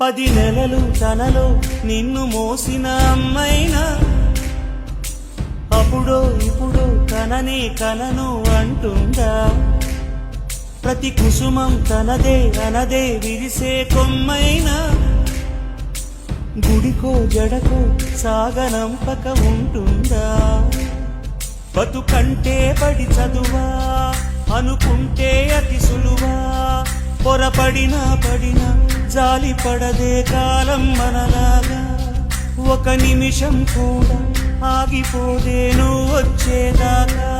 10 నెలలు తనలో నిన్ను మోసిన అమ్మైనా అప్పుడో ఇప్పుడో కననే కనను అంటుందా? ప్రతి కుసుమం తనదే అనదే విరిసే కొమ్మైనా గుడికో జడకో సాగనంపక ఉంటుందా? బతుకంటే పడి చదువా అనుకుంటే అతి సులువా? పొరపడినా పడినా జాలి పడదే కాలం మనలాగా. ఒక నిమిషం కూడా ఆగిపోదే నువ్వు వచ్చేదాకా.